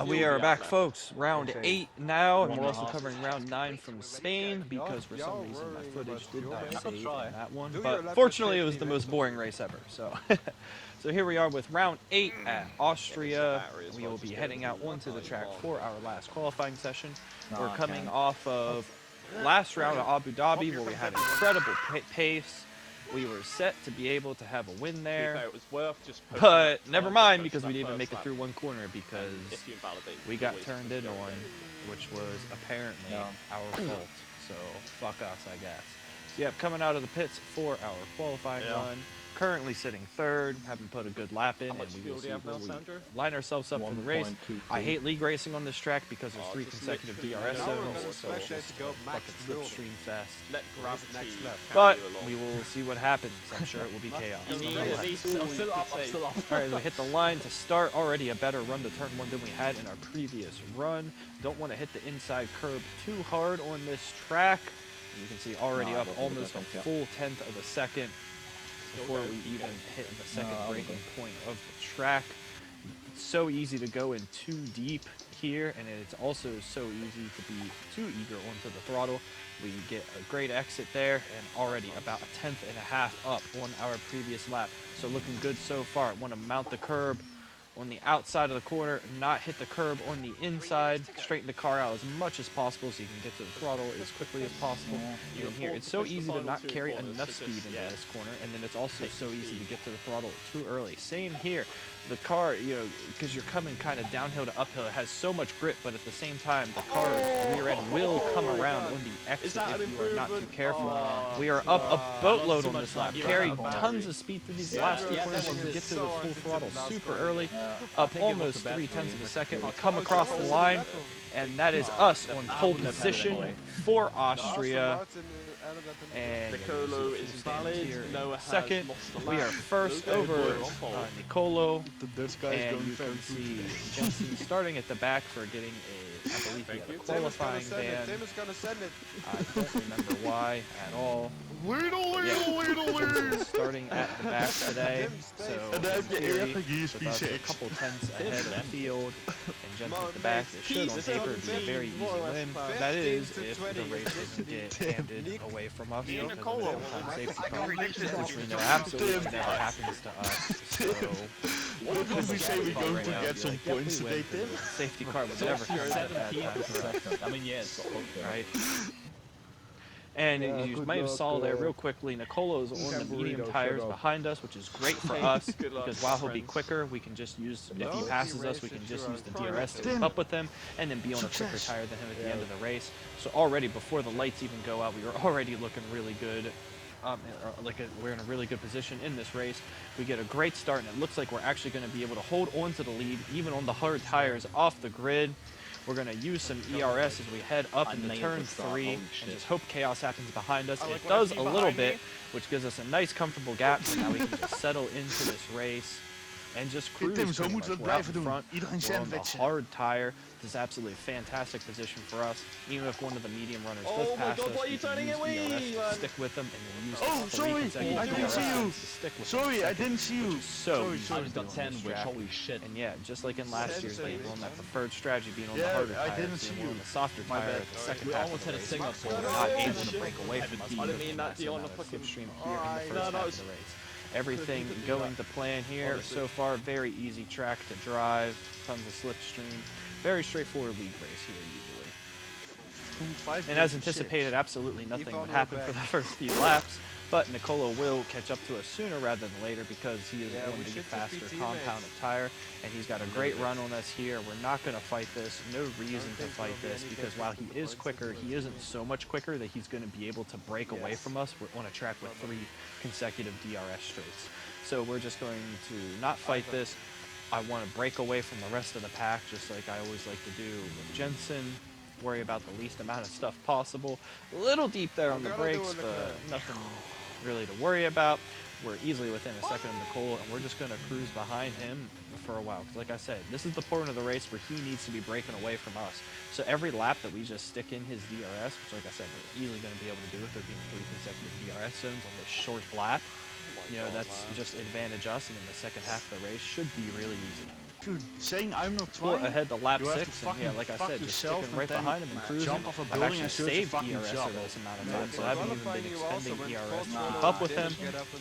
We are back, folks. Round 8 now, and we're also covering round 9 from Spain because for some reason my footage did not save in that one. But fortunately, it was the most boring race ever. So, so here we are with round 8 at Austria. We will be heading out onto the track for our last qualifying session. We're coming off of last round at Abu Dhabi where we had incredible pace. We were set to be able to have a win there, but never mind because we didn't even make it through one corner because we got turned in on, which was apparently our fault. So fuck us, I guess. So yeah, coming out of the pits for our qualifying run. Currently sitting third, haven't put a good lap in, and we will see where we line ourselves up for the race. I hate league racing on this track because there's 3 consecutive DRS zones, so it's just fucking slipstream fast. But we will see what happens. I'm sure it will be chaos. Alright, we hit the line to start. Already a better run to turn 1 than we had in our previous run. Don't want to hit the inside curb too hard on this track. You can see already up almost a full 1/10 of a second before we even hit the second breaking point of the track. It's so easy to go in too deep here, and it's also so easy to be too eager onto the throttle. We get a great exit there, and already about a 1/10.5 up on our previous lap. So looking good so far. Want to mount the curb on the outside of the corner, not hit the curb on the inside, straighten the car out as much as possible so you can get to the throttle as quickly as possible. Even here, it's so easy to not carry enough speed into this corner, and then it's also so easy to get to the throttle too early. Same here. The car, you know, because you're coming kind of downhill to uphill, it has so much grip, but at the same time, the car's rear end will come around on the exit if you are not too careful. We are up a boatload on this lap. Carry tons of speed through these last 2 corners and get to the full throttle super early. Up almost 3/10 of a second. We come across the line, and that is us on pole position for Austria. And Nicolo is valid. here Noah in second. We are first over Nicolo, and you can see Jensen starting at the back for getting a, I believe he had a qualifying ban. I don't remember why at all. Starting at the back today, so in theory, with us a couple tenths ahead of the field, and Jensen at the back, it should on paper be a very easy win. That is, if the race doesn't get handed away from us because of an untimed safety car, which we know absolutely never happens to us. So, What we say we're going to get some points today, Tim? Safety car would never come at that time. I mean, yes. Right? And you might have saw there real quickly, Nicolo's on the medium tires behind us, which is great for us because while he'll be quicker, we can just use, if he passes us, we can just use the DRS to keep up with him and then be on a quicker tire than him at the end of the race. So already before the lights even go out, we were already looking really good. We're in a really good position in this race. We get a great start, and it looks like we're actually going to be able to hold on to the lead, even on the hard tires off the grid. We're going to use some ERS as we head up into turn 3 and just hope chaos happens behind us. It does a little bit, which gives us a nice comfortable gap, so now we can just settle into this race and just cruise. We're out in front. We're on a hard tire. This is absolutely a fantastic position for us. Even if one of the medium runners does pass us, we can use DRS to stick with them and then use the 3 consecutive DRS to stick with them. I didn't see you. So I just got 10, which holy shit. And yeah, just like in last year's game, we're on that preferred strategy, being on the harder tire, being on the softer tire at the second half of the race. We're not able to break away from us. I didn't mean that. Do you want to fucking slipstream here in the first half of the race? Everything going to plan here so far. Very easy track to drive. Tons of slipstream. Very straightforward league race here usually. And as anticipated, absolutely nothing would happen for the first few laps. But Nicolo will catch up to us sooner rather than later because he is going to be a faster compounded tire, and he's got a great run on us here. We're not going to fight this. No reason to fight this because while he is quicker, he isn't so much quicker that he's going to be able to break away from us. We're on a track with 3 consecutive DRS straights. So we're just going to not fight this. I want to break away from the rest of the pack just like I always like to do with Jensen. Worry about the least amount of stuff possible. A little deep there on the brakes, but nothing really to worry about. We're easily within a second of Nicolo, and we're just going to cruise behind him for a while. Because like I said, this is the point of the race where he needs to be breaking away from us. So every lap that we just stick in his DRS, which like I said, we're easily going to be able to do with there being 3 consecutive DRS zones on this short lap, you know, that's just advantage us, and in the second half of the race should be really easy. you're saying I'm not pull trying, ahead to lap you have 6, to and yeah, fucking like I fuck said, just yourself sticking right and then behind him and cruising. jump off a I've building actually and search saved your fucking ERS job. over this amount of time, so I haven't even been extending ERS to keep Nah, up with him.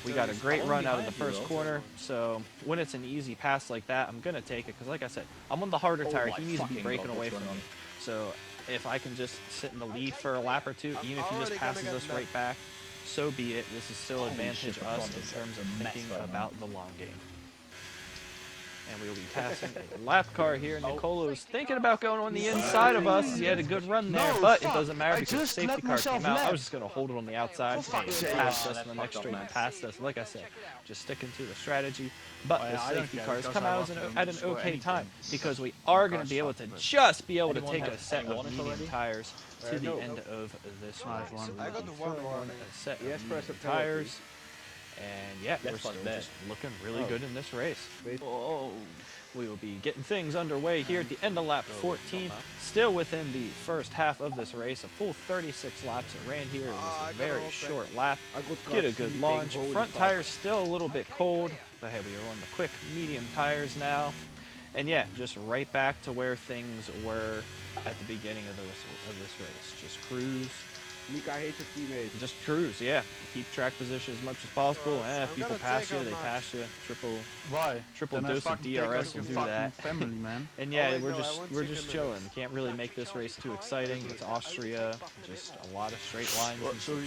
We got a great I'm run out of the behind you, first though. corner, so when it's an easy pass like that, I'm going to take it, because like I said, I'm on the harder tire. my He needs to be fucking breaking God, away what's from going me. So if I can just sit in the lead for a lap or two, even if he just passes us right back, so be it. This is still Holy advantage shit, the us front in is terms of a mess thinking right now. about the long game. And we will be passing a lap car here. Nicolo's thinking about going on the inside of us. He had a good run there, No, but it fuck. doesn't matter I because the just safety let car myself came out. I left. was just going to hold it on the outside. For fuck's He sake. passed Wow, us, that's and the next fucked up, straight man. passed us. Like I said, just sticking to the strategy. But Oh, the yeah, I don't safety care, cars because come I out love them at an for okay anything. time, because we are going to be able to just be able to Anyone take a have set any of warnings medium already? tires to the No. end of this Nice race. one. So I we'll got be the one throwing on warning. a set Yes, of press medium a penalty. tires. And yeah, we're That's still like that. just looking really Oh. good in this race. Oh, We will be getting things underway here at the end of lap 14, still within the first half of this race. A full 36 laps it ran here. It was a very short lap. Get a good launch. Front tires still a little bit cold, but hey, we are on the quick medium tires now. And yeah, just right back to where things were at the beginning of this race. Just cruise. Mika hates your teammates. Just cruise, yeah. Keep track position as much as possible. If people pass you, they pass you. Why? Triple Then I dose of fucking take DRS out will your do fucking that. family, man. And yeah, wait, we're no, I just want we're chicken just nuggets. chilling. Can't really make this race too exciting. It's Austria, just a lot of straight lines. What, and so you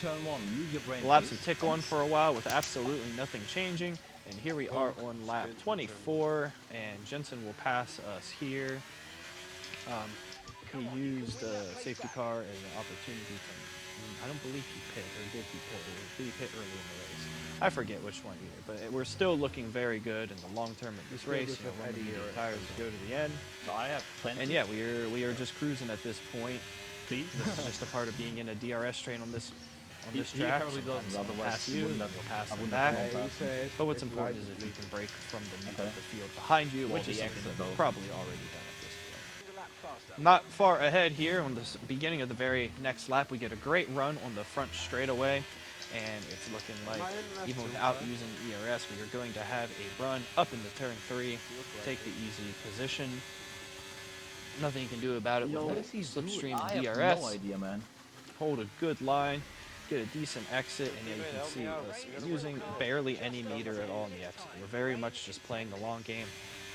turn 1, use your brain. the laps please. would tick on for a while with absolutely nothing changing. And here we are on lap 24, and Jensen will pass us here. He used the safety car as an opportunity to. I don't believe he pit, or did he pit? Or did he pit early in the race? I forget which one either, but we're still looking very good in the long term of this race. You know, run the medium tires to go to the end. I have plenty. And yeah, we are just cruising at this point. Please. This is just a part of being in a DRS train on this He track. apparently does, Sometimes they'll otherwise pass he you, wouldn't then have- they'll pass I them wouldn't have back. gone He says But what's it's important is light. if you can break from the middle Okay. of the field behind you, Well, which is the something exit, that we've though. probably already done at this point. Not far ahead here on the beginning of the very next lap, we get a great run on the front straightaway, and it's looking like even without using ERS, we are going to have a run up into turn 3, take the easy position. Nothing you can do about it Yo, with what is he doing? slipstream I have DRS. no idea, man. Hold a good line, get a decent exit, and yeah, you can see us using barely any meter at all in the exit. We're very much just playing the long game.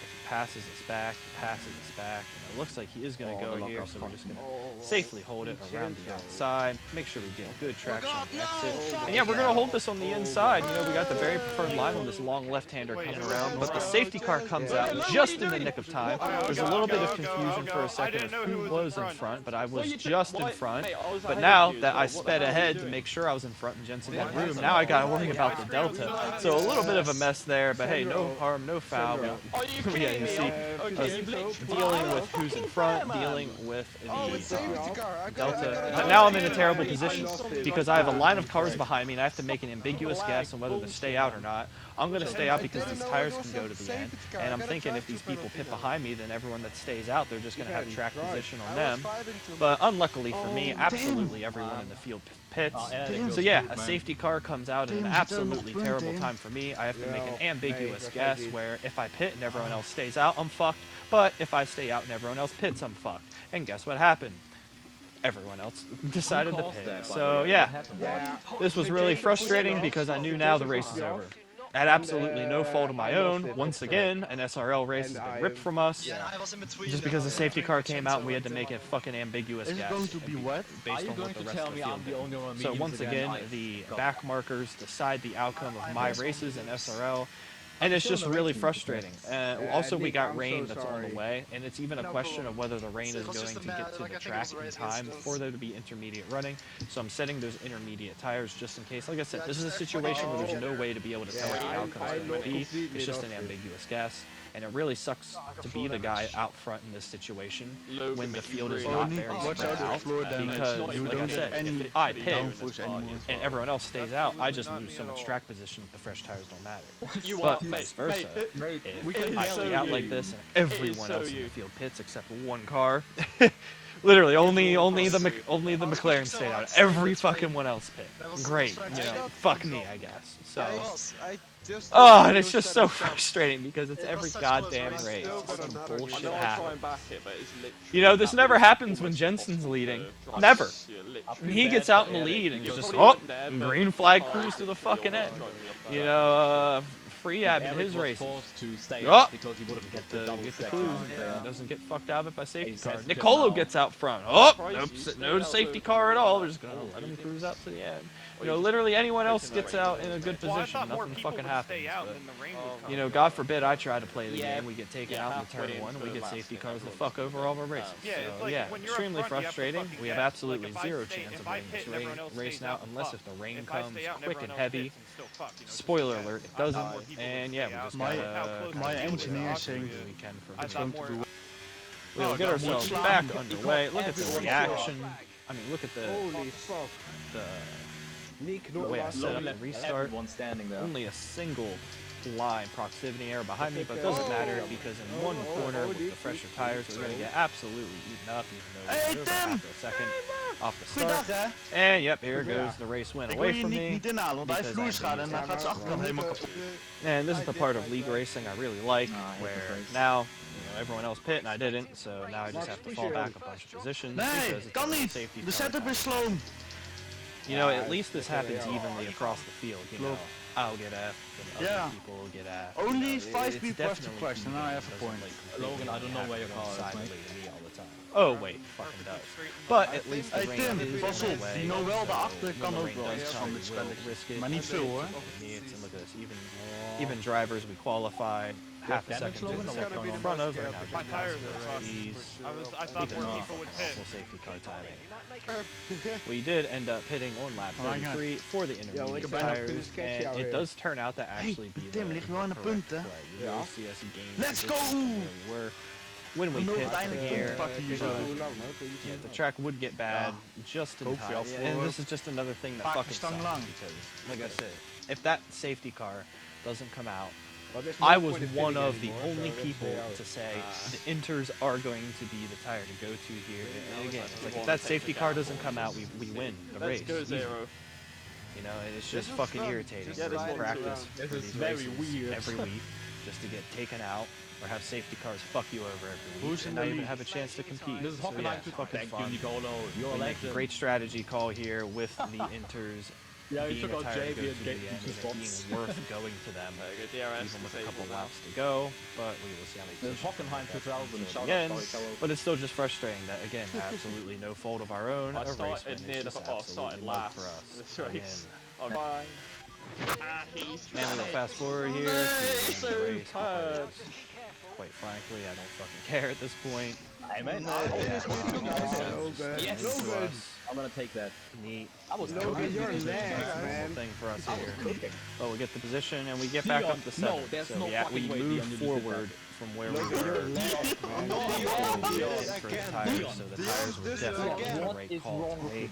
If he passes us back, he passes us back, and it looks like he is going to Oh, the go here, lockout's so we're just going to Oh, safely hold it around the outside, make sure we get good traction on the exit. no! And yeah, we're going to hold this on the inside. You know, we got the very preferred line on this long left-hander coming around, but the safety car comes out just in the nick of time. There's a little bit of confusion for a second of who was in front, but I was just in front. But now that I sped ahead to make sure I was in front and Jensen had room, now I got to worry about the delta. So a little bit of a mess there, but hey, no harm, no foul. Yeah, you see us dealing with who's in front, dealing with the delta. But now I'm in a terrible position because I have a line of cars behind me and I have to make an ambiguous guess on whether to stay out or not. I'm going to stay out because these tires can go to the end. And I'm thinking if these people pit behind me, then everyone that stays out, they're just going to have track position on them. But unluckily for me, absolutely everyone in the field pits. So yeah, a safety car comes out at an absolutely terrible time for me. I have to make an ambiguous guess where if I pit and everyone else stays out, I'm fucked. But if I stay out and everyone else pits, I'm fucked. And guess what happened? Everyone else decided to pit. So yeah, this was really frustrating because I knew now the race is over. At absolutely no fault of my own, once again, an SRL race has been ripped from us. Just because the safety car came out and we had to make a fucking ambiguous Is it guess. going to be wet? Based on what the rest of the field did. So once again, the back markers decide the outcome of my races in SRL. And it's just really frustrating. Also, we got rain that's on the way, and it's even a question of whether the rain is going to get to the track in time for there to be intermediate running. So I'm setting those intermediate tires just in case. Like I said, this is a situation where there's no way to be able to tell what the outcome is going to be. It's just an ambiguous guess. And it really sucks to be the guy out front in this situation when the field is not very spread out. Because, like I said, if I pit and everyone else stays out, I just lose so much track position that the fresh tires don't matter. But vice versa, if I stay out like this and everyone else in the field pits except one car, literally only the McLaren stayed out. Every fucking one else pit. Great, you know, fuck me, I guess. So Oh, and it's just so frustrating because it's every goddamn race. Some bullshit happens. You know, this never happens when Jensen's leading. Never. He gets out in the lead and just, oh, green flag cruise to the fucking end. You know, Freehab in his race. Oh, get the clues. Doesn't get fucked out of it by safety car. Nicolo gets out front. Oh, nope, no safety car at all. We're just gonna let him cruise out to the end. You know, literally anyone else gets out in a good position, nothing fucking happens. But, you know, God forbid I try to play the game. We get taken out in the turn one, and we get safety cars the fuck over all of our races. So yeah, extremely frustrating. We have absolutely zero chance of winning this race now, unless if the rain comes quick and heavy. Spoiler alert, it doesn't. And yeah, we just gotta my engineer saying we can for it's going to be. we'll get ourselves back underway. Look at the reaction. I mean, look at Holy fuck. the way I set up the restart. Everyone standing there. Only a single line proximity error behind me, but it doesn't matter because in one corner with the fresher tires, we're going to get absolutely eaten up, even though we're after a second off the start. And yep, here goes the race win away from me. And this is the part of league racing I really like, where now everyone else pit and I didn't, so now I just have to fall back a bunch of positions because it's a safety car. You know, at least this happens evenly across the field. You know, I'll get F, and other people will get F. Only you know, 5 people asked the question, and I have a point. Logan, I don't know where your car is, mate. Oh wait, fucking does. But at least the rain Tim, is pas in op, the way. die Noël daarachter When kan the ook rain wel does iets come, van we dit will spelletje. risk it. Maar niet veel hoor. And look at this, even drivers we qualified half a second to the second in front of are now My just tires passing are the ease. I thought more people would pit. Awful safety car timing. We did end up hitting on lap 33 for the intermediate tires, and it does turn out to actually be Tim, lig je wel aan de correct punt, hè? play. You really see us gain Let's go! position where we were when we pit here. Yeah, the track would get bad just in time, and this is just another thing that fucking sucks because, like I said, if that safety car doesn't come out, I was one of the only people to say the Inters are going to be the tire to go to here. And again, it's like if that safety car doesn't come out, we win the race. Easy. You know, and it's just fucking irritating. Yeah, this to one's practice too for these races every week just to get taken out or have safety cars fuck you over every week and not even have a chance to compete. This is So yeah, it's fucking Thank fun. you, Nicolo. You're We a make a legend. great strategy call here with the Inters being a tire to go to the end and it being worth going to them, even with a couple laps to go. But we will see how many There's positions Hockenheim we get 2000. until the end. But it's still just frustrating that, again, absolutely no fault of our own. I A race started win is near the just I started absolutely love last for us. this Again, race. Bye. and we'll fast forward here to the race because, quite frankly, I don't fucking care at this point. Hey, man. Yes. I'm gonna take that. Neat. I was Logan, you're Whole man. thing for us here. Well, we get the position and we get back up to No, 7. there's So no we fucking way move Dion, you did forward from where we were for the tires, so the tires were definitely the right call to make.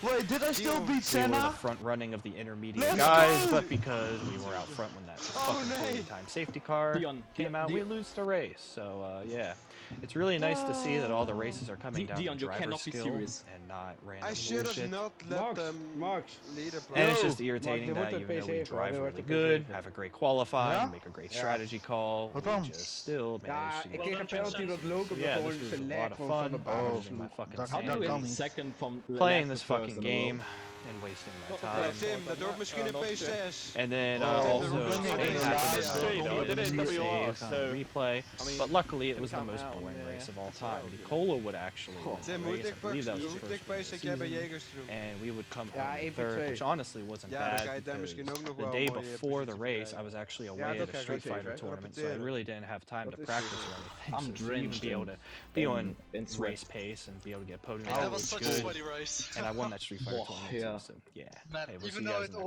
Wait, did I still beat We were the Senna? front running of the intermediate Let's guys, go! but because we were out front when that fucking 40-time safety car came out, we lose the race. So yeah, it's really nice to see that all the races are coming down Dion, to you driver cannot be skill serious. and not random I should bullshit. have not let them Max. lead a And it's break. just irritating Mark, that they want even the though we PC, drive they want really the good, PC. have a great qualifying, Yeah? make a great strategy call, Wat we dan? just still Ja, manage to ik get kreeg een penalty dat Logan yeah, gewoon this was zijn a leg lot of gewoon van de fun. baan Losing my sloeg. fucking Dat sanity, kan niet. Second from playing last this to first fucking in the game world. and wasting my Ja, time. Tim, dat wordt misschien een P6. And then Oh, also the running Spain race. happened Yeah, to you know, get it a is save WR, on so, replay, I mean, but luckily it was the come most out boring when, race of all time. Nicola would actually win Tim, the hoe race. I dik believe that was his hoe first dik win of bezig the jij bij season. Jegers te doen? And we would come Ja, home 1 third, voor 2. which honestly wasn't Ja, dan bad ga je daar misschien ook nog the wel day een mooie before the positie race, I krijgen. was actually Ja, away dat at a ga ik Street ook Fighter zeker, tournament, so I repeteren. really didn't have time Dat to is practice dus, or anything. I'm So to even drenched be able to be on in sweat. race pace and be able to get podium That was was such a good. sweaty race. And I won that Street Fighter Oh, tournament yeah. too, so yeah. Man, Hey, we'll see even you though guys it in the